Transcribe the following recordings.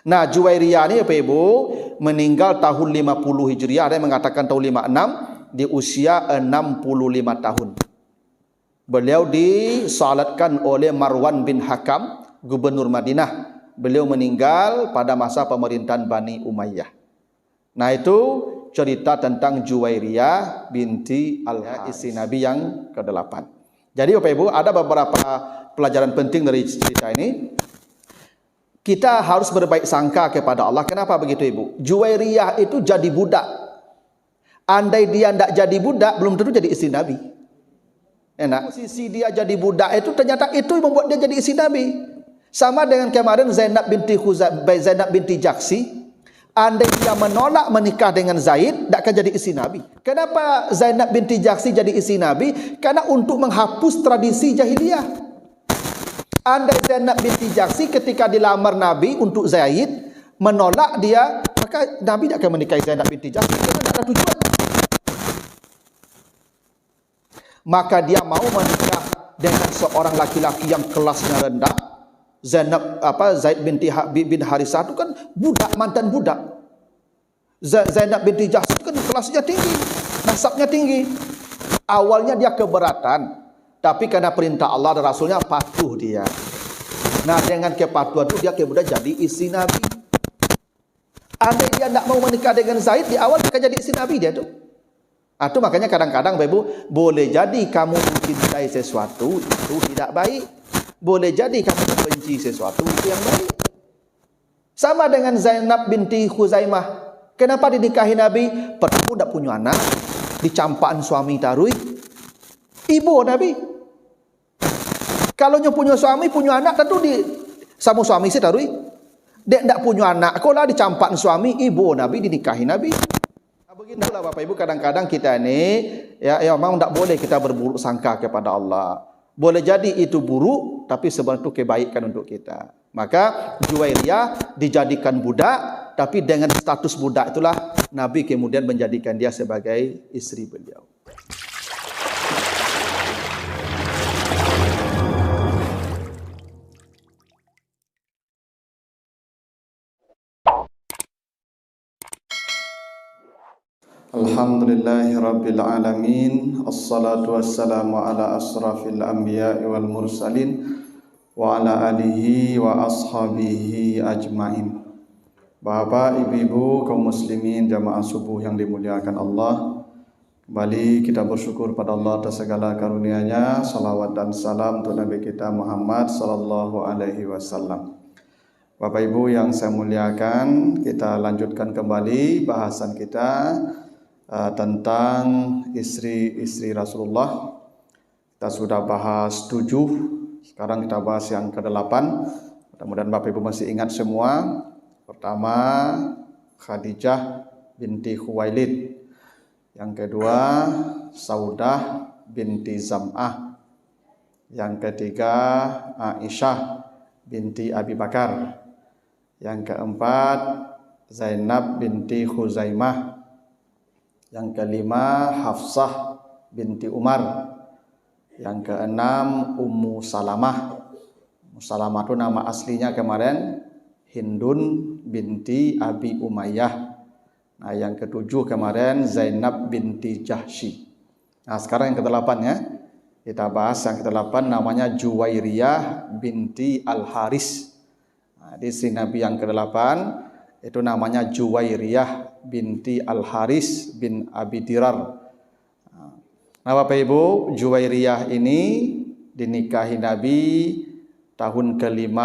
Nah, Juwairiyah ni Bapak Ibu meninggal tahun 50 Hijriah, ada yang mengatakan tahun 56, di usia 65 tahun. Beliau disalatkan oleh Marwan bin Hakam, gubernur Madinah. Beliau meninggal pada masa pemerintahan Bani Umayyah. Nah, itu cerita tentang Juwairiyah binti Al-Haris, istri Nabi yang ke-8. Jadi Bapak Ibu, ada beberapa pelajaran penting dari cerita ini. Kita harus berbaik sangka kepada Allah. Kenapa begitu Ibu? Juwairiyah itu jadi budak. Andai dia tidak jadi budak, belum tentu jadi istri Nabi. Enak. Posisi dia jadi budak itu ternyata itu membuat dia jadi istri Nabi. Sama dengan kemarin Zainab binti Jaksi. Andai dia menolak menikah dengan Zaid, tak akan jadi istri Nabi. Kenapa Zainab binti Jaksi jadi istri Nabi? Karena untuk menghapus tradisi jahiliyah. Andai Zainab binti Jaksi ketika dilamar Nabi untuk Zaid menolak dia, maka Nabi tak akan menikahi Zainab binti Jaksi karena tak ada tujuan. Maka dia mau menikah dengan seorang laki-laki yang kelasnya rendah. Zaid bin Harisah itu kan budak, mantan budak. Zainab binti Jaksi itu kan kelasnya tinggi, nasabnya tinggi. Awalnya dia keberatan, tapi karena perintah Allah dan Rasulnya patuh dia. Nah, dengan kepatuhan itu dia kemudian jadi istri Nabi. Andai dia tidak mau menikah dengan Zaid, di awal dia akan jadi istri Nabi dia tu. Itu makanya kadang-kadang Bapak Ibu, boleh jadi kamu mencintai sesuatu itu tidak baik. Boleh jadi kamu membenci sesuatu itu yang baik. Sama dengan Zainab binti Khuzaimah. Kenapa dinikahi Nabi? Pertama tidak punya anak, dicampaan suami tarui. Ibu Nabi. Kalau punya suami, punya anak, tentu sama suami saya tarui. Dia tidak punya anak, kalau dicampaan suami, ibu Nabi, dinikahi Nabi. Begitulah Bapak Ibu, kadang-kadang kita ini ya memang tidak boleh kita berburuk sangka kepada Allah. Boleh jadi itu buruk, tapi sebenarnya itu kebaikan untuk kita. Maka Juwairiyah dijadikan budak, tapi dengan status budak itulah Nabi kemudian menjadikan dia sebagai istri beliau. Alhamdulillahirabbil alamin, assalatu wassalamu ala asrafil anbiya'i wal mursalin wa ala alihi wa ashabihi ajmain. Bapak, ibu-ibu, kaum muslimin jamaah subuh yang dimuliakan Allah, kembali kita bersyukur pada Allah atas segala karunia-Nya. Salawat dan salam untuk Nabi kita Muhammad sallallahu alaihi wasallam. Bapak Ibu yang saya muliakan, kita lanjutkan kembali bahasan kita tentang istri-istri Rasulullah. Kita sudah bahas 7, sekarang kita bahas yang ke-8. Mudah-mudahan Bapak Ibu masih ingat semua. Pertama, Khadijah binti Khuwailid. Yang kedua, Saudah binti Zam'ah. Yang ketiga, Aisyah binti Abi Bakar. Yang keempat, Zainab binti Khuzaimah. Yang kelima, Hafsah binti Umar. Yang keenam, Ummu Salamah. Ummu Salamah itu nama aslinya kemarin Hindun binti Abi Umayyah. Nah, yang ketujuh kemarin Zainab binti Jahsy. Nah, sekarang yang ke-8 ya. Kita bahas yang ke-8, namanya Juwairiyah binti Al-Haris. Nah, di sini Nabi yang ke-8 itu namanya Juwairiyah binti Al-Haris bin Abi Dirar. Nah, Bapak Ibu, Juwairiyah ini dinikahi Nabi tahun ke-5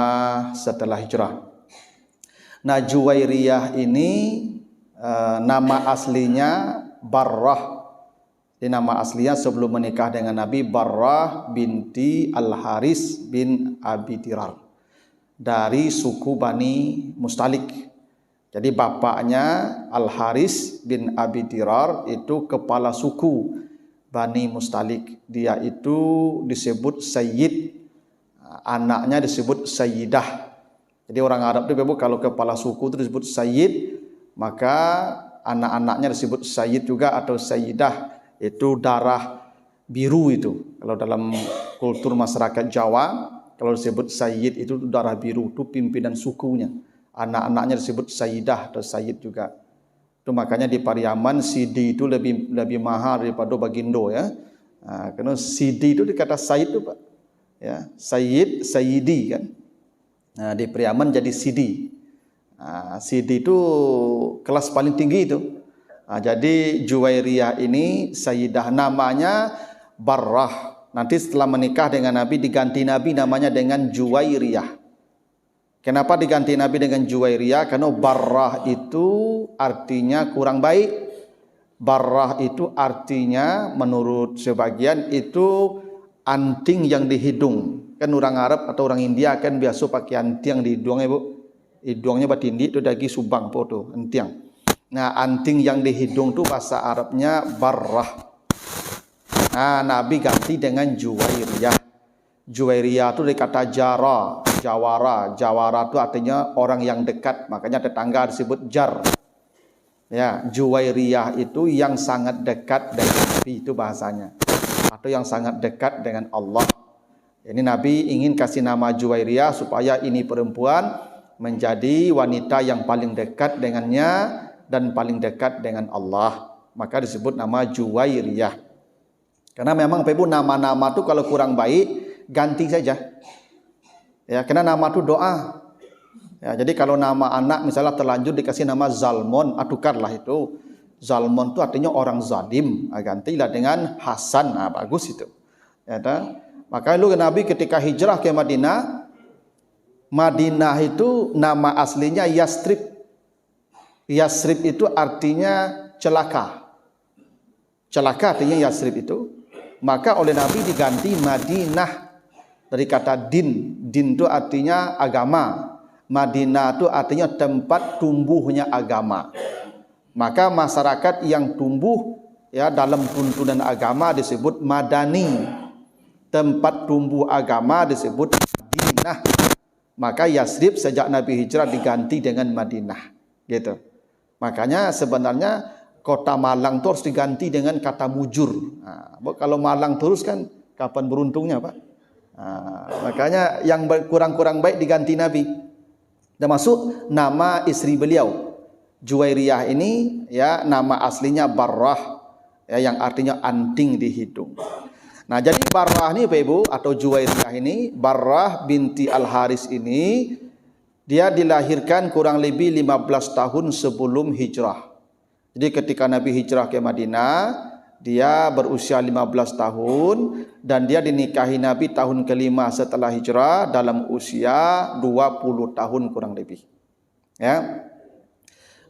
setelah hijrah. Nah, Juwairiyah ini nama aslinya Barrah. Di nama aslinya sebelum menikah dengan Nabi, Barrah binti Al-Haris bin Abi Dirar. Dari suku Bani Mustalik. Jadi bapaknya Al-Haris bin Abi Dirar itu kepala suku Bani Mustalik. Dia itu disebut Sayyid, anaknya disebut Sayyidah. Jadi orang Arab itu kalau kepala suku itu disebut Sayyid, maka anak-anaknya disebut Sayyid juga atau Sayyidah. Itu darah biru itu. Kalau dalam kultur masyarakat Jawa, kalau disebut Sayyid itu darah biru, itu pimpinan sukunya. Anak-anaknya disebut Sayyidah atau Sayyid juga. Itu makanya di Pariaman Sidi itu lebih mahal daripada Bagindo ya. Karena Sidi itu dikata Sayyid itu Pak. Ya, Sayyid, Sayyidi kan. Nah, di Pariaman jadi Sidi. Sidi itu kelas paling tinggi itu. Jadi Juwairiyah ini Sayyidah, namanya Barrah. Nanti setelah menikah dengan Nabi diganti Nabi namanya dengan Juwairiyah. Kenapa diganti Nabi dengan Juwairiyah? Karena Barrah itu artinya kurang baik. Barrah itu artinya menurut sebagian itu anting yang di hidung. Kan orang Arab atau orang India kan biasa pakai anting di hidungnya Bu. Hidungnya batindi itu dagi subang foto anting. Nah, anting yang di hidung itu bahasa Arabnya Barrah. Nah, Nabi ganti dengan Juwairiyah. Juwairiyah itu dari kata jara, jawara. Jawara itu artinya orang yang dekat, makanya tetangga disebut jar. Ya, Juwairiyah itu yang sangat dekat dengan Nabi, itu bahasanya. Atau yang sangat dekat dengan Allah. Ini Nabi ingin kasih nama Juwairiyah supaya ini perempuan menjadi wanita yang paling dekat dengannya dan paling dekat dengan Allah. Maka disebut nama Juwairiyah. Karena memang Ibu nama-nama itu kalau kurang baik ganti saja. Ya, karena nama itu doa. Ya, jadi kalau nama anak misalnya terlanjur dikasih nama Zalmon, tukarlah itu. Zalmon itu artinya orang zalim. Gantilah dengan Hasan. Bagus itu. Ya, maka lu Nabi ketika hijrah ke Madinah, Madinah itu nama aslinya Yastrib. Yastrib itu artinya celaka. Celaka artinya Yastrib itu. Maka oleh Nabi diganti Madinah. Dari kata din. Din itu artinya agama. Madinah itu artinya tempat tumbuhnya agama. Maka masyarakat yang tumbuh ya dalam tuntunan agama disebut Madani. Tempat tumbuh agama disebut Madinah. Maka Yasrib sejak Nabi hijrah diganti dengan Madinah. Gitu. Makanya sebenarnya kota Malang itu harus diganti dengan kata mujur. Kalau Malang terus kan kapan beruntungnya Pak? Makanya yang kurang-kurang baik diganti Nabi. Dan masuk nama istri beliau. Juwairiyah ini ya nama aslinya Barrah ya, yang artinya anting di hidung. Nah, jadi Barrah ini Bapak Ibu atau Juwairiyah ini, Barrah binti Al-Haris ini dia dilahirkan kurang lebih 15 tahun sebelum hijrah. Jadi ketika Nabi hijrah ke Madinah, dia berusia 15 tahun dan dia dinikahi Nabi tahun kelima setelah hijrah dalam usia 20 tahun kurang lebih. Ya.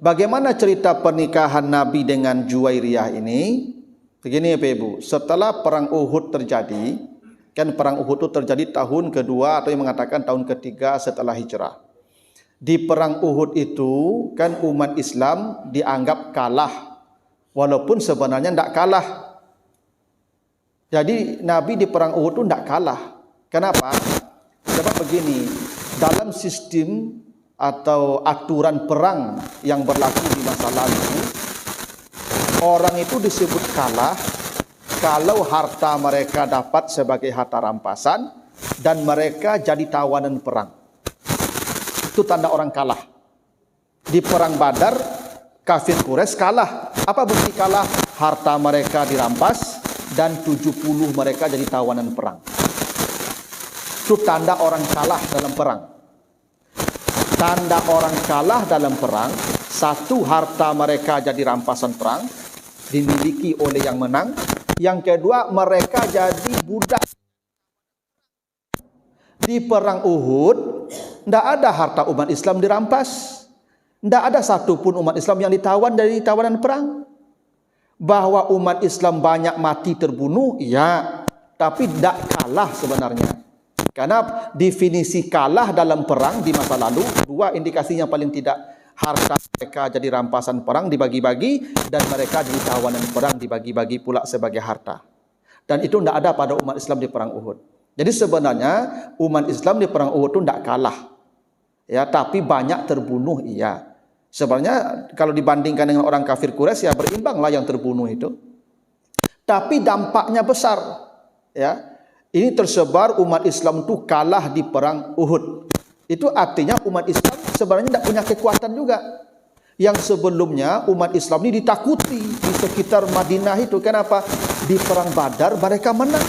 Bagaimana cerita pernikahan Nabi dengan Juwairiyah ini? Begini ya Bapak Ibu, setelah perang Uhud terjadi, kan perang Uhud itu terjadi tahun kedua atau yang mengatakan tahun ketiga setelah hijrah. Di perang Uhud itu kan umat Islam dianggap kalah, walaupun sebenarnya tidak kalah. Jadi Nabi di perang Uhud itu tidak kalah. Kenapa? Sebab begini, dalam sistem atau aturan perang yang berlaku di masa lalu, orang itu disebut kalah kalau harta mereka dapat sebagai harta rampasan dan mereka jadi tawanan perang. Itu tanda orang kalah. Di perang Badar, kafir Quraisy kalah. Apa bukti kalah? Harta mereka dirampas dan 70 mereka jadi tawanan perang. Itu tanda orang kalah dalam perang. Tanda orang kalah dalam perang, satu, harta mereka jadi rampasan perang, dimiliki oleh yang menang. Yang kedua, mereka jadi budak. Di perang Uhud, tidak ada harta umat Islam dirampas. Tidak ada satupun umat Islam yang ditawan dari tawanan perang. Bahwa umat Islam banyak mati terbunuh, ya, tapi tidak kalah sebenarnya. Karena definisi kalah dalam perang di masa lalu, dua indikasinya paling tidak. Harta mereka jadi rampasan perang dibagi-bagi, dan mereka jadi tawanan perang dibagi-bagi pula sebagai harta. Dan itu tidak ada pada umat Islam di perang Uhud. Jadi sebenarnya umat Islam di perang Uhud itu tidak kalah. Ya, tapi banyak terbunuh, iya. Sebenarnya kalau dibandingkan dengan orang kafir Quraisy ya berimbanglah yang terbunuh itu. Tapi dampaknya besar. Ya. Ini tersebar umat Islam itu kalah di perang Uhud. Itu artinya umat Islam sebenarnya tidak punya kekuatan juga. Yang sebelumnya umat Islam ini ditakuti di sekitar Madinah itu. Kenapa? Di perang Badar mereka menang.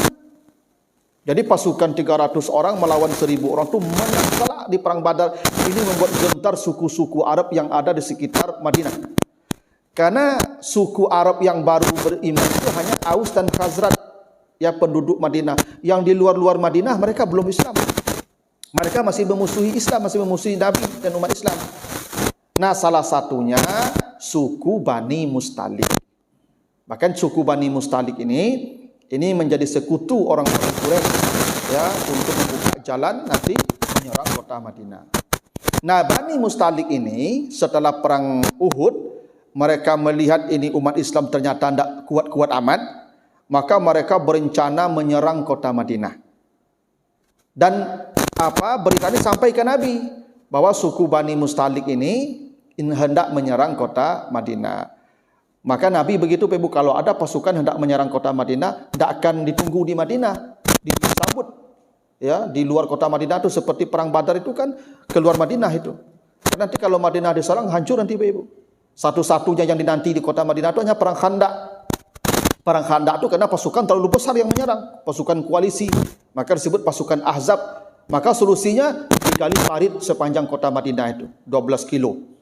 Jadi pasukan 300 orang melawan 1000 orang itu menang telak di perang Badar. Ini membuat gentar suku-suku Arab yang ada di sekitar Madinah. Karena suku Arab yang baru beriman itu hanya Aus dan Khazraj, ya penduduk Madinah. Yang di luar-luar Madinah mereka belum Islam. Mereka masih memusuhi Islam, masih memusuhi Nabi dan umat Islam. Nah, salah satunya suku Bani Mustalik. Bahkan suku Bani Mustalik ini menjadi sekutu orang-orang Quraisy, ya, untuk membuka jalan nanti menyerang kota Madinah. Nah, Bani Mustalik ini setelah perang Uhud, mereka melihat ini umat Islam ternyata tidak kuat-kuat amat, maka mereka berencana menyerang kota Madinah. Dan berita ini sampai ke Nabi bahwa suku Bani Mustalik ini hendak menyerang kota Madinah. Maka Nabi begitu, Ibu, kalau ada pasukan hendak menyerang kota Madinah, tidak akan ditunggu di Madinah, disambut, ya, di luar kota Madinah itu seperti perang Badar itu kan keluar Madinah itu. Karena nanti kalau Madinah diserang hancur nanti, Ibu. Satu-satunya yang dinanti di kota Madinah itu hanya perang Khandaq. Perang Khandaq itu karena pasukan terlalu besar yang menyerang, pasukan koalisi, maka disebut pasukan Ahzab. Maka solusinya digali parit sepanjang kota Madinah itu 12 kilo.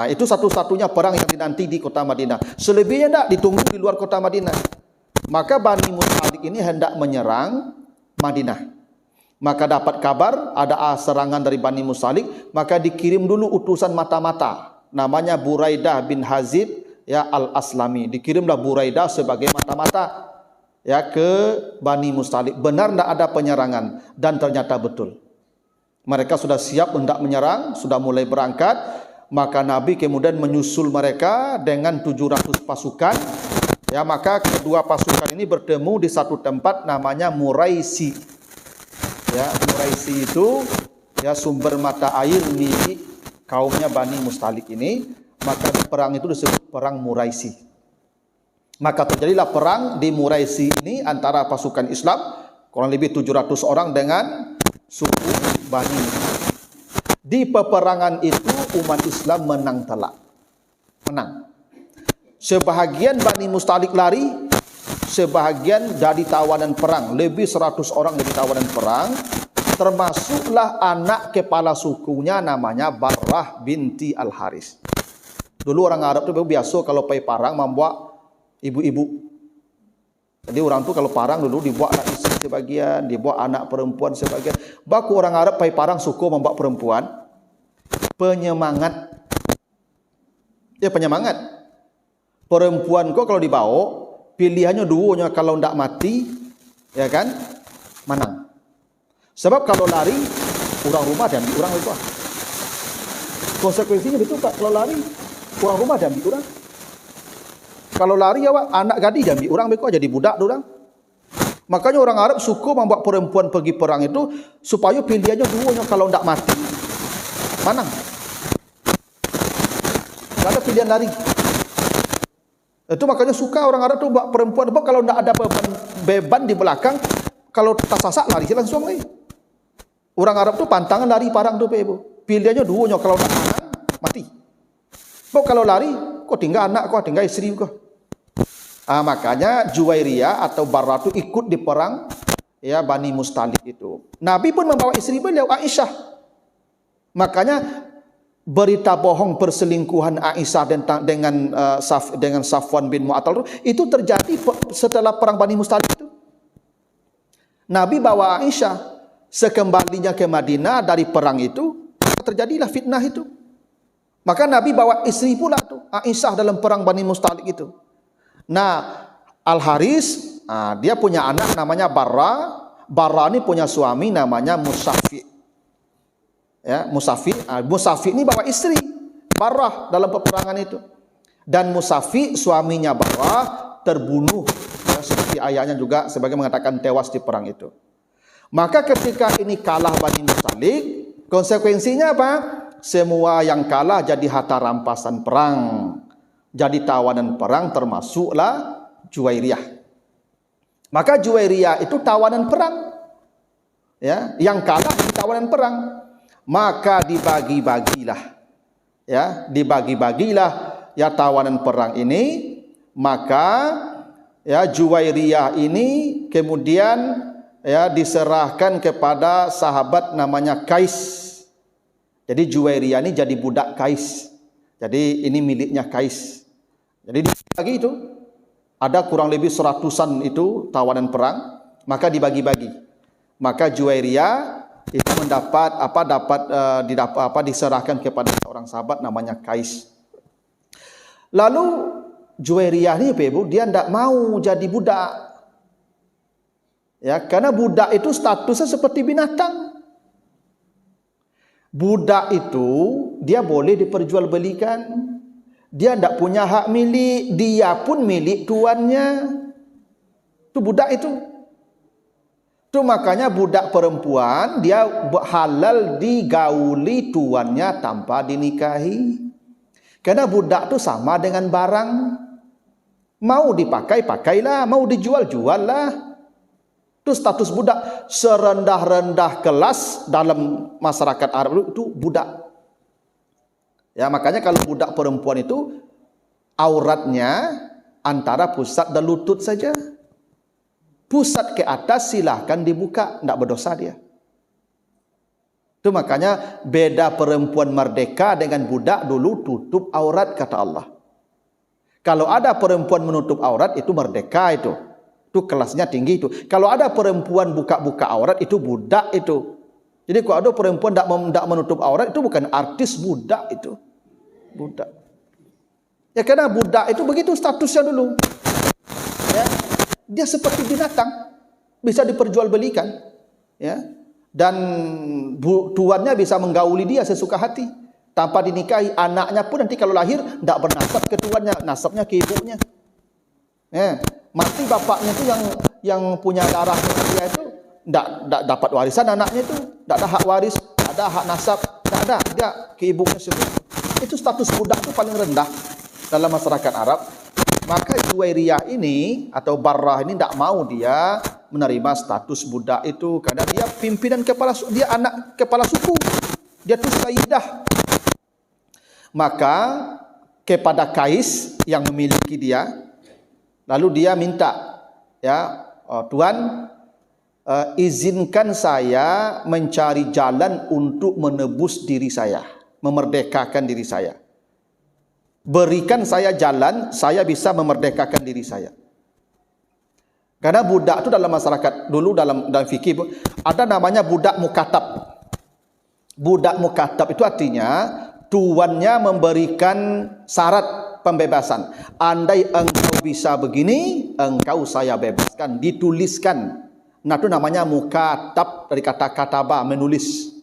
Itu satu-satunya perang yang dinanti di kota Madinah. Selebihnya tidak ditunggu di luar kota Madinah. Maka Bani Mustalik ini hendak menyerang Madinah. Maka dapat kabar ada serangan dari Bani Mustalik, maka dikirim dulu utusan mata-mata, namanya Buraidah bin Hazib, ya, Al-Aslami. Dikirimlah Buraidah sebagai mata-mata, ya, ke Bani Mustalik. Benar tidak ada penyerangan, dan ternyata betul. Mereka sudah siap hendak menyerang, sudah mulai berangkat. Maka Nabi kemudian menyusul mereka dengan 700 pasukan. Ya, maka kedua pasukan ini bertemu di satu tempat namanya Muraisi. Ya, Muraisi itu, ya, sumber mata air milik kaumnya Bani Mustalik ini. Maka perang itu disebut perang Muraisi. Maka terjadilah perang di Muraisi ini antara pasukan Islam kurang lebih 700 orang dengan suku Bani Mustalik. Di peperangan itu umat Islam menang telak. Menang. Sebahagian Bani Mustalik lari, sebahagian jadi tawanan perang. Lebih 100 orang jadi tawanan perang. Termasuklah anak kepala sukunya namanya Barrah binti Al-Haris. Dulu orang Arab itu biasa kalau pergi parang membawa ibu-ibu. Jadi orang tu kalau parang dulu dibawa anak istri sebagian, dibawa anak perempuan sebagian. Baku orang Arab pergi parang suku membawa perempuan. Penyemangat. Ya, penyemangat. Perempuan kok kalau dibawa, pilihannya duanya, kalau tidak mati, ya kan, menang. Sebab kalau lari, orang rumah dan orang itu. Konsekuensinya betul, Pak. Kalau lari, orang rumah dan orang. Kalau lari ya, Pak, anak gadis dan orang beko jadi budak orang. Makanya orang Arab suka membawa perempuan pergi perang itu supaya pilihannya duanya, kalau tidak mati, menang. Tidak ada pilihan lari. Itu makanya suka orang Arab tu bawa perempuan, kalau tidak ada beban di belakang, kalau tersasak lari langsung lagi. Orang Arab tu pantangan lari parang tu, Ibu. Pilihannya duanya, kalau tidak menang, mati. Kalau lari, kok tinggal anak, kok tinggal istri kok. Makanya Juwairiyah atau Barrah itu ikut di perang, ya, Bani Mustalik itu. Nabi pun membawa istri beliau Aisyah. Makanya berita bohong perselingkuhan Aisyah dengan Safwan bin Mu'attal itu terjadi setelah perang Bani Mustalik itu. Nabi bawa Aisyah, sekembalinya ke Madinah dari perang itu terjadilah fitnah itu. Maka Nabi bawa istri pula tuh Aisyah dalam perang Bani Mustalik itu. Nah, Al-Haris, dia punya anak namanya Barrah. Barrah ini punya suami namanya Musafi. Ya, Musafi. Musafi ini bawa istri Barrah dalam peperangan itu. Dan Musafi suaminya Barrah terbunuh, ya, seperti ayahnya juga sebagai mengatakan tewas di perang itu. Maka ketika ini kalah Bani Mustalik, konsekuensinya apa? Semua yang kalah jadi harta rampasan perang, jadi tawanan perang, termasuklah Juwairiyah. Maka Juwairiyah itu tawanan perang, ya, yang kalah jadi tawanan perang. maka dibagi-bagilah. Ya, dibagi-bagilah ya tawanan perang ini. Maka ya Juwairiyah ini kemudian ya diserahkan kepada sahabat namanya Qais. Jadi Juwairiyah ini jadi budak Qais. Jadi ini miliknya Qais. Jadi dibagi itu ada kurang lebih 100-an itu tawanan perang, maka dibagi-bagi. Maka Juwairiyah itu diserahkan kepada seorang sahabat namanya Qais. Lalu Juwairiyah ini Ibu, dia tidak mau jadi budak. Ya, karena budak itu statusnya seperti binatang. Budak itu dia boleh diperjualbelikan. Dia tidak punya hak milik, dia pun milik tuannya. Itu budak itu. Itu makanya budak perempuan dia halal digauli tuannya tanpa dinikahi. Karena budak itu sama dengan barang. Mau dipakai, pakailah. Mau dijual, juallah. Itu status budak. Serendah-rendah kelas dalam masyarakat Arab itu budak. Ya, makanya kalau budak perempuan itu auratnya antara pusat dan lutut saja. Pusat ke atas silahkan dibuka, tidak berdosa dia. Itu makanya beda perempuan merdeka dengan budak, dulu tutup aurat kata Allah. Kalau ada perempuan menutup aurat itu merdeka itu. Itu kelasnya tinggi itu. Kalau ada perempuan buka-buka aurat itu budak itu. Jadi kalau ada perempuan tidak menutup aurat itu bukan artis, budak itu. Budak. Ya karena budak itu begitu statusnya dulu. Ya. Dia seperti binatang, bisa diperjualbelikan. Ya. Dan tuannya bisa menggauli dia sesuka hati tanpa dinikahi. Anaknya pun nanti kalau lahir tidak bernasab ke tuannya, nasabnya ke ibunya. Ya. Mati bapaknya itu yang punya darah dia itu tidak dapat warisan, anaknya itu tidak ada hak waris, tidak ada hak nasab, tidak ada, dia ke ibunya semua. Itu status budak itu paling rendah dalam masyarakat Arab. Maka Juwairiyah ini atau Barrah ini tidak mau dia menerima status budak itu karena dia pimpinan dia anak kepala suku, dia itu sayyidah. Maka kepada Qais yang memiliki dia, lalu dia minta, ya Tuan, izinkan saya mencari jalan untuk menebus diri saya, memerdekakan diri saya. Berikan saya jalan, saya bisa memerdekakan diri saya. Karena budak itu dalam masyarakat dulu dalam fikih ada namanya budak mukatab. Budak mukatab itu artinya tuannya memberikan syarat pembebasan. Andai engkau bisa begini, engkau saya bebaskan. Dituliskan. Nah itu namanya mukatab, dari kata kataba, menulis.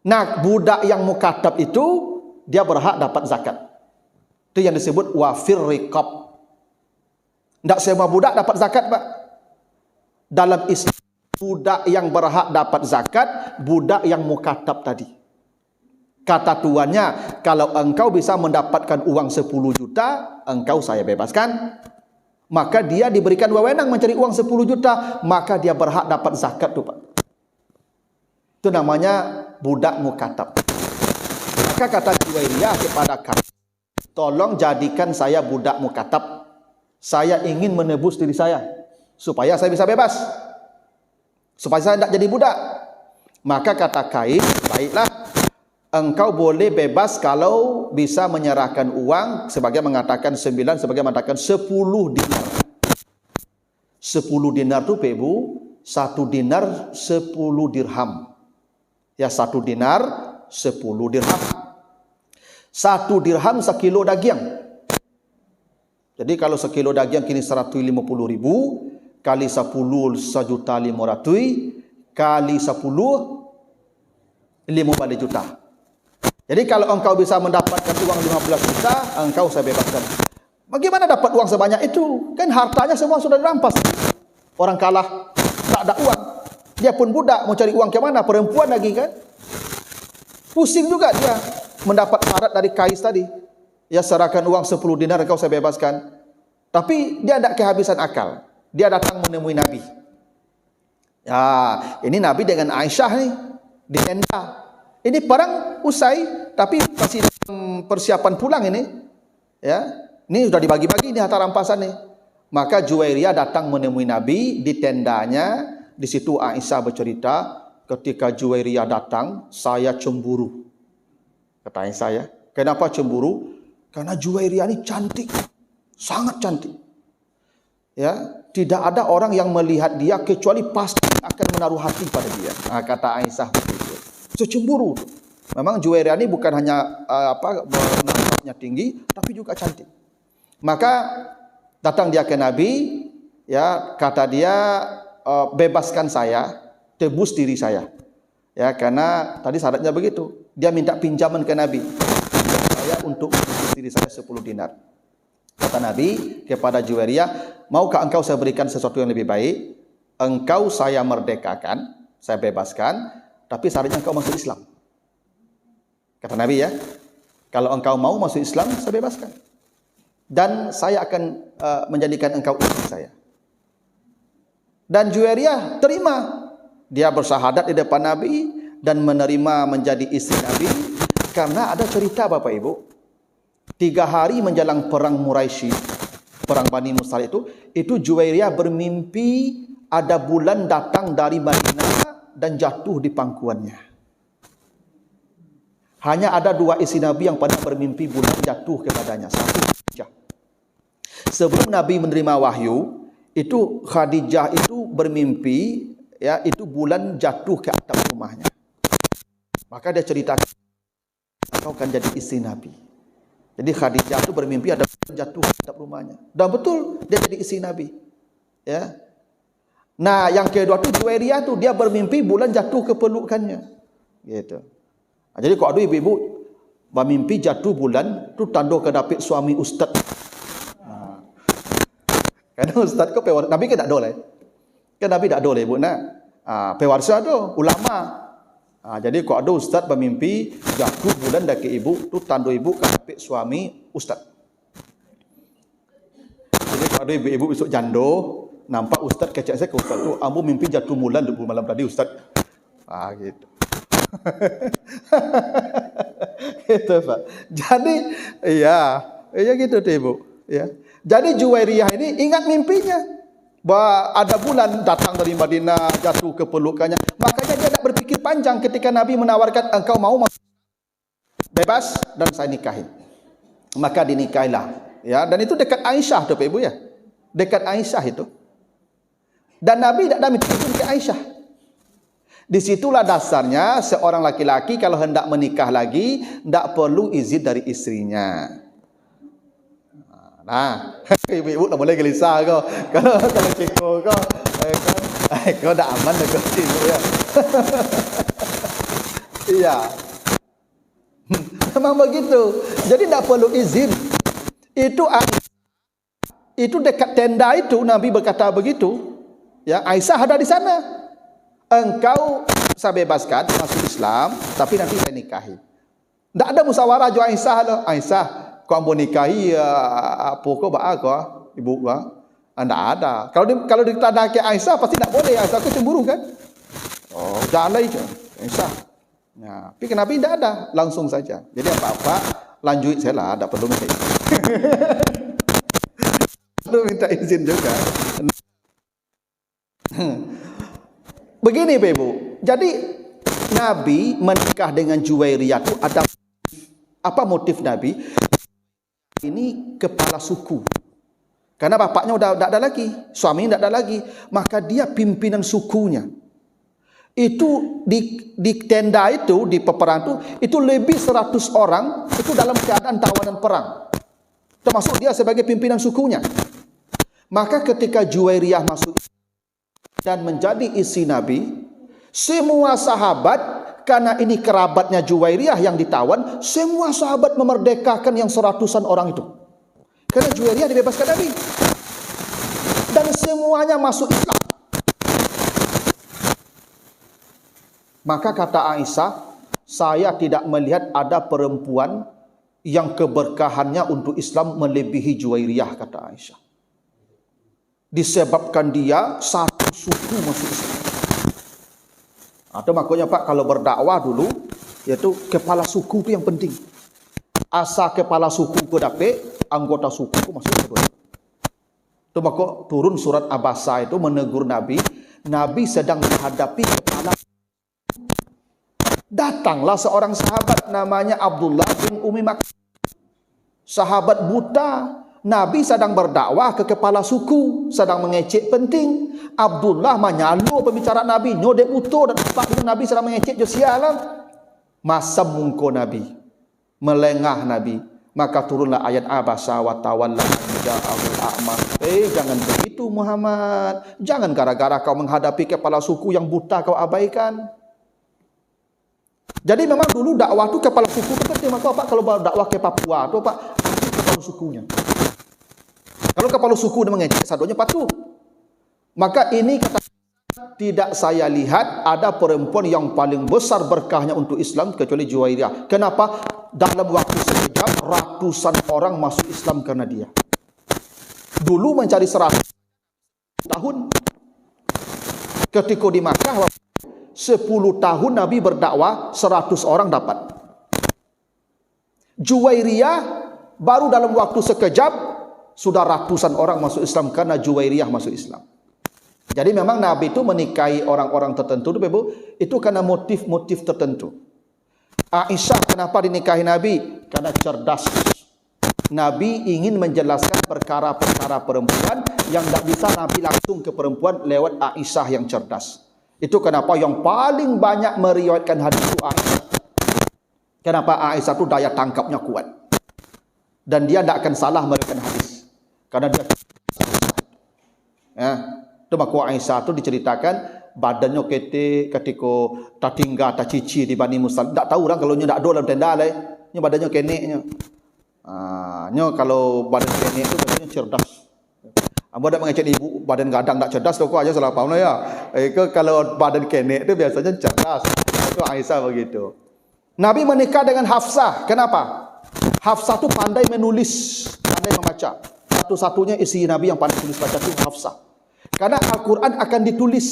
Nah budak yang mukatab itu dia berhak dapat zakat. Itu yang disebut wafir riqab. Tidak semua budak dapat zakat, Pak. Dalam Islam, budak yang berhak dapat zakat, budak yang mukatab tadi. Kata tuannya, kalau engkau bisa mendapatkan uang 10 juta, engkau saya bebaskan. Maka dia diberikan wewenang mencari uang 10 juta, maka dia berhak dapat zakat tuh, Pak. Itu namanya budak mukatab. Maka kata Juwairiyah kepada Qais, tolong jadikan saya budak mukatab. Saya ingin menebus diri saya supaya saya bisa bebas, supaya saya tidak jadi budak. Maka kata Qais, baiklah, engkau boleh bebas kalau bisa menyerahkan uang sebagai mengatakan 9, sebagai mengatakan 10 dinar. 10 dinar itu Ibu, 1 dinar 10 dirham. Ya 1 dinar 10 dirham. 1 dirham sekilo daging. Jadi kalau sekilo daging kini 150.000 kali 10 1.500.000 kali 10 15 juta. Jadi kalau engkau bisa mendapatkan uang 15 juta, engkau saya bebaskan. Bagaimana dapat uang sebanyak itu? Kan hartanya semua sudah dirampas. Orang kalah tak ada uang. Dia pun budak, mau cari uang ke mana? Perempuan lagi kan? Pusing juga dia mendapat syarat dari Qais tadi. Ya serahkan uang 10 dinar engkau saya bebaskan. Tapi dia tidak kehabisan akal. Dia datang menemui Nabi. Ya, ini Nabi dengan Aisyah nih di tenda. Ini perang usai, tapi masih dalam persiapan pulang ini. Ya, ini sudah dibagi-bagi ini harta rampasan nih. Maka Juwairiyah datang menemui Nabi di tendanya. Di situ Aisyah bercerita, ketika Juwairiyah datang, saya cemburu. Kata Aisyah ya. Kenapa cemburu? Karena Juwairiyah ini cantik, sangat cantik. Ya, tidak ada orang yang melihat dia kecuali pasti akan menaruh hati pada dia. Nah, kata Aisyah begitu. Cemburu. Memang Juwairiyah ini bukan hanya nampaknya tinggi, tapi juga cantik. Maka datang dia ke Nabi, ya, kata dia, bebaskan saya, tebus diri saya. Ya, karena tadi syaratnya begitu. Dia minta pinjaman ke Nabi. Saya untuk tebus diri saya 10 dinar. Kata Nabi kepada Juwairiyah, maukah engkau saya berikan sesuatu yang lebih baik? Engkau saya merdekakan, saya bebaskan, tapi syaratnya engkau masuk Islam. Kata Nabi ya, kalau engkau mau masuk Islam, saya bebaskan. Dan saya akan menjadikan engkau istri saya. Dan Juwairiyah terima. Dia bersyahadat di depan Nabi dan menerima menjadi istri Nabi. Karena ada cerita Bapak Ibu, 3 hari menjelang perang Quraisy, perang Bani Mustalik itu Juwairiyah bermimpi ada bulan datang dari Madinah dan jatuh di pangkuannya. Hanya ada 2 istri Nabi yang pernah bermimpi bulan jatuh kepadanya. Satu Khadijah. Sebelum Nabi menerima wahyu, itu Khadijah itu bermimpi, ya, itu bulan jatuh ke atap rumahnya. Maka dia ceritakan, kau akan jadi istri Nabi. Jadi Khadijah itu bermimpi ada bulan jatuh ke atap rumahnya. Dan betul dia jadi istri Nabi. Ya. Nah, yang kedua tu Juwairiyah tu dia bermimpi bulan jatuh ke pelukannya. Gitu. Nah, jadi kalau ada ibu-ibu bermimpi jatuh bulan tu tanda ke dapet suami ustaz. Nah. Karena ustaz ko pewaris Nabi ke tak boleh. Kan Nabi tak boleh ibu nak. Pewaris ada ulama. Jadi kalau ada ustaz bermimpi jatuh bulan dari ibu tu tanda ibu ke dapet suami ustaz. Jadi kalau ada ibu-ibu besok jando nampak ustaz kecek saya ke ustaz tu, ambo mimpi jatuh bulan 20 malam tadi ustaz. Gitu. Gitu Pak. Jadi ya gitu tuh Ibu, ya. Jadi Juwairiyah ini ingat mimpinya bahwa ada bulan datang dari Madinah jatuh ke pelukannya. Makanya dia tak berpikir panjang ketika Nabi menawarkan engkau mau bebas dan saya nikahi. Maka dinikahilah, ya. Dan itu dekat Aisyah tuh Pak Ibu ya. Dekat Aisyah itu. Dan Nabi tidak ada minta izin ke Aisyah. Disitulah dasarnya seorang laki-laki kalau hendak menikah lagi tidak perlu izin dari istrinya. Nah, ibu-ibu tak boleh gelisah kau. Kalau ceko kau, kau dah aman dekat ibu ya. Iya. Memang begitu. Jadi tidak perlu izin. Itu dekat tenda itu Nabi berkata begitu. Ya, Aisyah ada di sana. Engkau saya bebaskan masuk Islam, tapi nanti saya nikahi. Tak ada musyawarah jo Aisyah lo. Aisyah, kau mau nikahi apa kau kau ibu kau? Tidak ada. Kalau ditanya ke Aisyah pasti tak boleh. Aisyah aku cemburu kan? Oh, jalan je Aisyah. Nah, tapi kenapa tidak ada? Langsung saja. Jadi apa-apa lanjut saya lah, tak perlu minta izin. Perlu minta izin juga. Begini Ibu, jadi Nabi menikah dengan Juwairiyah itu ada apa motif Nabi? Ini kepala suku. Karena bapaknya udah tidak ada lagi, suaminya tidak ada lagi, maka dia pimpinan sukunya. Itu di tenda itu, di peperangan itu lebih 100 orang itu dalam keadaan tawanan perang. Termasuk dia sebagai pimpinan sukunya. Maka ketika Juwairiyah masuk dan menjadi istri Nabi, semua sahabat, karena ini kerabatnya Juwairiyah yang ditawan, semua sahabat memerdekakan yang 100-an orang itu. Karena Juwairiyah dibebaskan Nabi. Dan semuanya masuk Islam. Maka kata Aisyah, saya tidak melihat ada perempuan yang keberkahannya untuk Islam melebihi Juwairiyah, kata Aisyah. Disebabkan dia satu suku masuk Islam. Atau makanya Pak kalau berdakwah dulu Yaitu kepala suku itu yang penting. Asa kepala suku ku dapet, anggota suku ku masuk ke dosa. Itu maka turun surat Abasa itu menegur Nabi. Nabi sedang menghadapi kepala. Datanglah seorang sahabat namanya Abdullah bin Umi Maktum. Sahabat buta. Nabi sedang berdakwah ke kepala suku, sedang mengecek penting. Abdullah menyalu pembicaraan Nabi, nyodek buto dan nampak dengan Nabi sedang mengecek je sialan. Masam mungko Nabi, melengah Nabi. Maka turunlah ayat Abasa wa tawalla ja'ahul a'ma. Jangan begitu Muhammad. Jangan gara-gara kau menghadapi kepala suku yang buta kau abaikan. Jadi memang dulu dakwah tu kepala suku itu penting. Maka Pak kalau dakwah ke Papua tu Pak, kepala sukunya. Kalau kepala suku dia mengecek sadonya patuh. Maka ini kata tidak saya lihat ada perempuan yang paling besar berkahnya untuk Islam kecuali Juwairiyah. Kenapa? Dalam waktu sekejap ratusan orang masuk Islam karena dia. Dulu mencari 100 tahun. Ketika di Makkah 10 tahun Nabi berdakwah 100 orang dapat. Juwairiyah baru dalam waktu sekejap sudah ratusan orang masuk Islam karena Juwairiyah masuk Islam. Jadi memang Nabi itu menikahi orang-orang tertentu itu karena motif-motif tertentu. Aisyah kenapa dinikahi Nabi? Karena cerdas. Nabi ingin menjelaskan perkara-perkara perempuan yang tidak bisa Nabi langsung ke perempuan lewat Aisyah yang cerdas. Itu kenapa yang paling banyak meriwayatkan hadis itu Aisyah. Kenapa Aisyah itu daya tangkapnya kuat. Dan dia tidak akan salah meriwayatkan hadis. Karena dia itu maka Aisyah itu diceritakan badannya ketika tak tinggal tak cici di Bani Musal. Tak tahu orang kalau nya tak ada dalam tenda lah. Nya badannya keneknya. Nya kalau badan kenek itu badannya cerdas. Amba dak mengecek ibu badan gadang tak cerdas tu kau aja salah faham lah ya. Kalau badan kenek itu biasanya cerdas. Itu Aisyah begitu. Nabi menikah dengan Hafsah. Kenapa? Hafsah tu pandai menulis, pandai membaca. Satu-satunya istri Nabi yang pandai tulis baca itu Hafsah. Karena Al-Quran akan ditulis.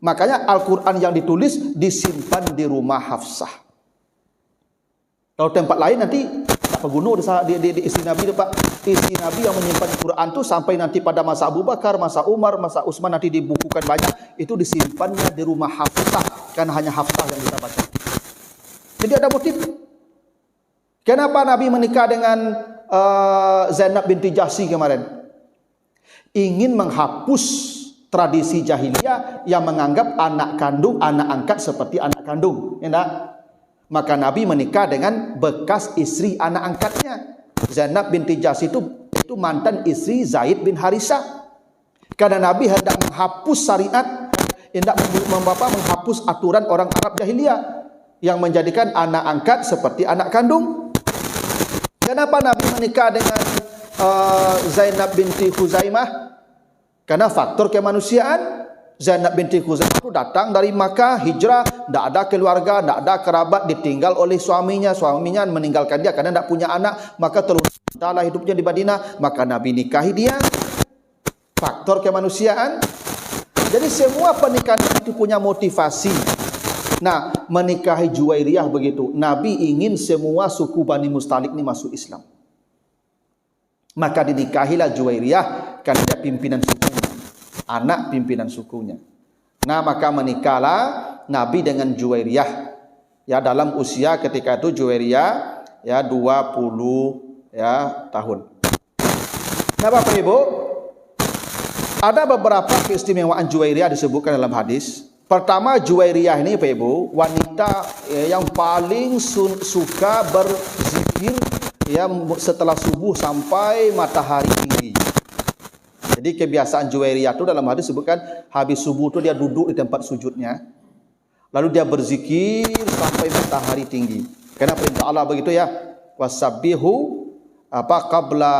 Makanya Al-Quran yang ditulis disimpan di rumah Hafsah. Kalau tempat lain nanti tak berguna di istri Nabi Pak. Istri Nabi yang menyimpan Al-Quran itu sampai nanti pada masa Abu Bakar, masa Umar, masa Utsman nanti dibukukan banyak. Itu disimpannya di rumah Hafsah. Karena hanya Hafsah yang kita baca. Jadi ada motif. Kenapa Nabi menikah dengan Zainab binti Jahsy kemarin? Ingin menghapus tradisi jahiliyah yang menganggap anak kandung, anak angkat seperti anak kandung. Ya tak? Maka Nabi menikah dengan bekas istri anak angkatnya. Zainab binti Jahsy itu mantan istri Zaid bin Harisah. Karena Nabi hendak menghapus syariat, hendak menghapus aturan orang Arab jahiliyah yang menjadikan anak angkat seperti anak kandung. Kenapa Nabi menikah dengan Zainab binti Khuzaimah? Karena faktor kemanusiaan. Zainab binti Khuzaimah itu datang dari Makkah, hijrah, tidak ada keluarga, tidak ada kerabat, ditinggal oleh suaminya. Suaminya meninggalkan dia karena tidak punya anak, maka teruslah hidupnya di Madinah. Maka Nabi nikahi dia. Faktor kemanusiaan. Jadi semua pernikahan itu punya motivasi. Nah, menikahi Juwairiyah begitu. Nabi ingin semua suku Bani Mustalik ini masuk Islam. Maka dinikahilah Juwairiyah karena dia pimpinan sukunya. Anak pimpinan sukunya. Nah, maka menikahlah Nabi dengan Juwairiyah. Ya, dalam usia ketika itu Juwairiyah ya 20 tahun. Nah, Bapak Ibu, ada beberapa keistimewaan Juwairiyah disebutkan dalam hadis. Pertama, Juwairiyah ini Pak Ibu, wanita yang paling suka berzikir ya setelah subuh sampai matahari tinggi. Jadi kebiasaan Juwairiyah itu dalam hadis disebutkan habis subuh itu dia duduk di tempat sujudnya. Lalu dia berzikir sampai matahari tinggi. Karena perintah Allah begitu ya. Wasabbihu qabla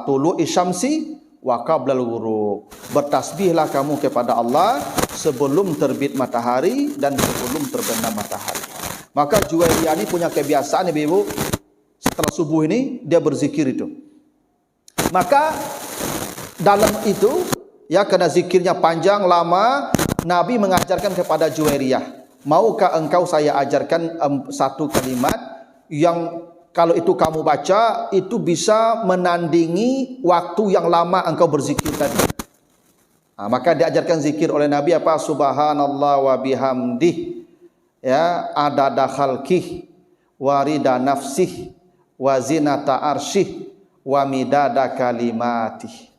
tulu'i syamsi wa qablal ghurub. Bertasbihlah kamu kepada Allah sebelum terbit matahari dan sebelum terbenam matahari. Maka Juwairiyah ini punya kebiasaan Ibu, setelah subuh ini dia berzikir itu. Maka dalam itu ya karena zikirnya panjang lama, Nabi mengajarkan kepada Juwairiyah maukah engkau saya ajarkan satu kalimat yang kalau itu kamu baca, itu bisa menandingi waktu yang lama engkau berzikir tadi. Maka diajarkan zikir oleh Nabi apa? Subhanallah wa bihamdih, ya, adada khalqih, warida nafsih, wa zinata arsyih, wa midada kalimatih.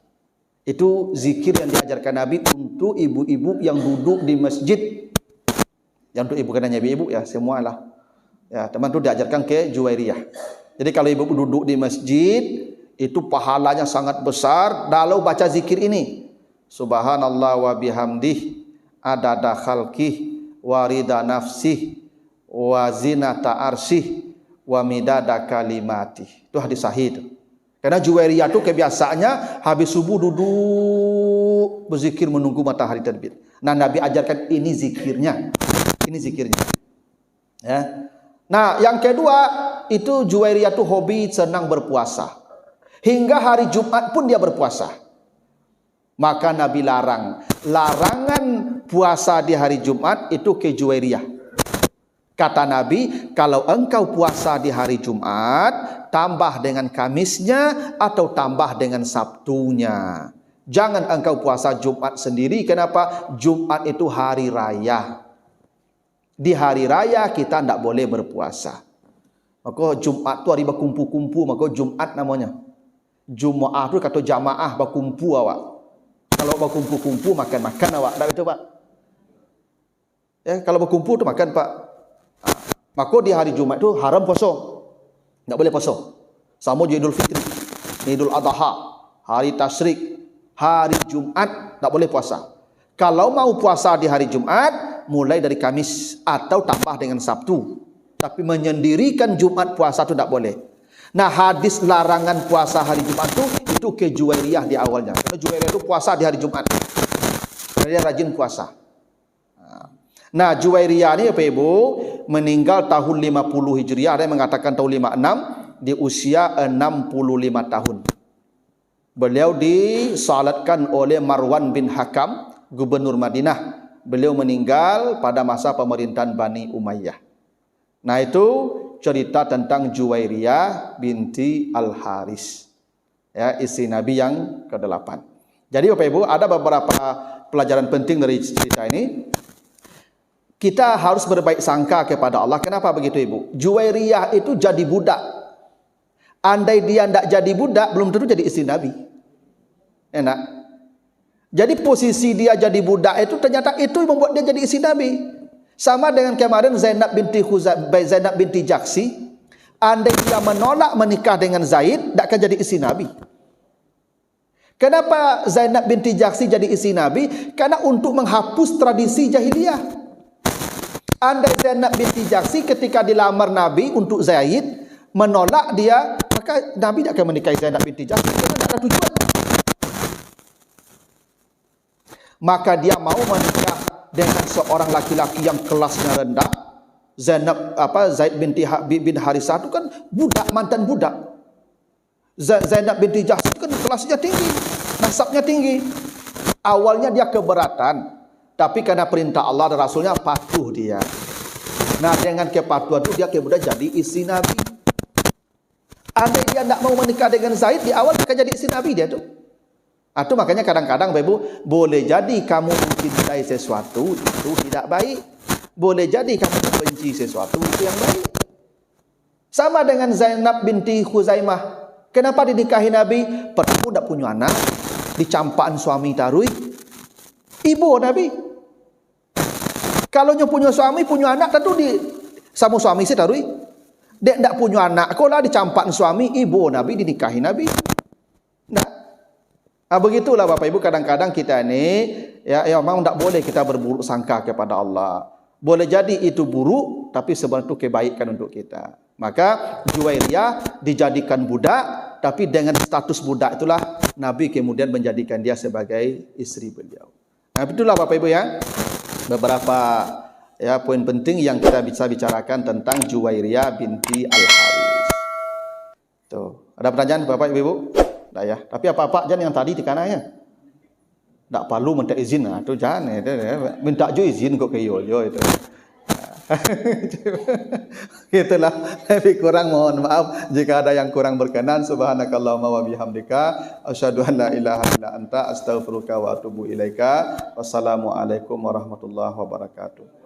Itu zikir yang diajarkan Nabi untuk ibu-ibu yang duduk di masjid. Yang untuk ibu, kan hanya ibu ya, semualah. Ya, teman tu diajarkan ke Juwairiyah. Jadi kalau ibu duduk di masjid, itu pahalanya sangat besar kalau baca zikir ini. Subhanallah wa bihamdih, adada khalqih, warida nafsih, wa zinata arsyih, wa midada kalimatih. Itu hadis sahih. Karena Juwairiyah itu kebiasaannya habis subuh duduk berzikir menunggu matahari terbit. Nah, Nabi ajarkan ini zikirnya. Ini zikirnya. Ya. Nah, yang kedua, itu Juwairiyah itu hobi senang berpuasa. Hingga hari Jumat pun dia berpuasa. Maka Nabi larang. Larangan puasa di hari Jumat itu ke Juwairiyah. Kata Nabi, kalau engkau puasa di hari Jumat, tambah dengan Kamisnya atau tambah dengan Sabtunya. Jangan engkau puasa Jumat sendiri. Kenapa? Jumat itu hari raya. Di hari raya kita tidak boleh berpuasa. Maka Jumat tu hari berkumpul-kumpul, maka Jumat namanya. Jumaah tu kata jamaah berkumpul awak. Kalau berkumpul-kumpul makan-makan awak. Tak betul Pak? Ya, kalau berkumpul tu makan Pak. Maka di hari Jumat tu haram puasa. Tak boleh puasa. Sama je Idul Fitri, Idul Adha, hari Tasyrik, hari Jumat tak boleh puasa. Kalau mau puasa di hari Jumat, mulai dari Kamis atau tambah dengan Sabtu. Tapi menyendirikan Jumat puasa itu tak boleh. Nah, hadis larangan puasa hari Jumat itu ke Juwairiyah di awalnya. Karena Juwairiyah itu puasa di hari Jumat. Dia rajin puasa. Nah, Juwairiyah ini Bapak Ibu meninggal tahun 50 Hijriah. Ada yang mengatakan tahun 56 di usia 65 tahun. Beliau disalatkan oleh Marwan bin Hakam, gubernur Madinah. Beliau meninggal pada masa pemerintahan Bani Umayyah. Nah, itu cerita tentang Juwairiyah binti Al-Haris. Ya, istri Nabi yang ke-8. Jadi Bapak Ibu, ada beberapa pelajaran penting dari cerita ini. Kita harus berbaik sangka kepada Allah. Kenapa begitu Ibu? Juwairiyah itu jadi budak. Andai dia tidak jadi budak, belum tentu jadi istri Nabi. Enak. Jadi posisi dia jadi budak itu ternyata itu yang membuat dia jadi istri Nabi. Sama dengan kemarin Zainab binti Jaksi. Andai dia menolak menikah dengan Zaid, tak akan jadi istri Nabi. Kenapa Zainab binti Jaksi jadi istri Nabi? Karena untuk menghapus tradisi jahiliyah. Andai Zainab binti Jaksi ketika dilamar Nabi untuk Zaid menolak dia, maka Nabi tak akan menikahi Zainab binti Jaksi karena tak ada tujuan. Maka dia mau menikah dengan seorang laki-laki yang kelasnya rendah. Zaid bin Harisah itu kan budak, mantan budak. Zainab binti Jahsh itu kan kelasnya tinggi, nasabnya tinggi. Awalnya dia keberatan, tapi karena perintah Allah dan Rasulnya patuh dia. Nah, dengan kepatuhan itu dia kemudian jadi istri Nabi. Andai dia tidak mau menikah dengan Zaid di awal, akan jadi istri Nabi dia tu. Itu makanya kadang-kadang Bapak Ibu, boleh jadi kamu mencintai sesuatu itu tidak baik. Boleh jadi kamu membenci sesuatu itu yang baik. Sama dengan Zainab binti Khuzaimah. Kenapa dinikahi Nabi? Pertama tidak punya anak, dicampaan suami tarui. Ibu Nabi. Kalau punya suami, punya anak, tentu sama suami saya tarui. Dia tidak punya anak, kalau dicampaan suami, ibu Nabi, dinikahi Nabi. Nah, begitulah Bapak Ibu, kadang-kadang kita ini ya memang tidak boleh kita berburuk sangka kepada Allah. Boleh jadi itu buruk, tapi sebenarnya itu kebaikan untuk kita. Maka Juwairiyah dijadikan budak, tapi dengan status budak itulah Nabi kemudian menjadikan dia sebagai istri beliau. Nah, itulah Bapak Ibu ya, beberapa ya poin penting yang kita bisa bicarakan tentang Juwairiyah binti Al-Haris. Tuh, ada pertanyaan Bapak Ibu? Nah ya, tapi apa-apa jangan yang tadi di kanannya. Tak perlu minta izin lah, tu jangan. Minta jo izin kok ke yo itu. Itulah lebih kurang, mohon maaf jika ada yang kurang berkenan. Subhanakallahumma wa bihamdika asyhadu an la ilaha illa anta astaghfiruka wa atubu ilaika. Wassalamualaikum warahmatullahi wabarakatuh.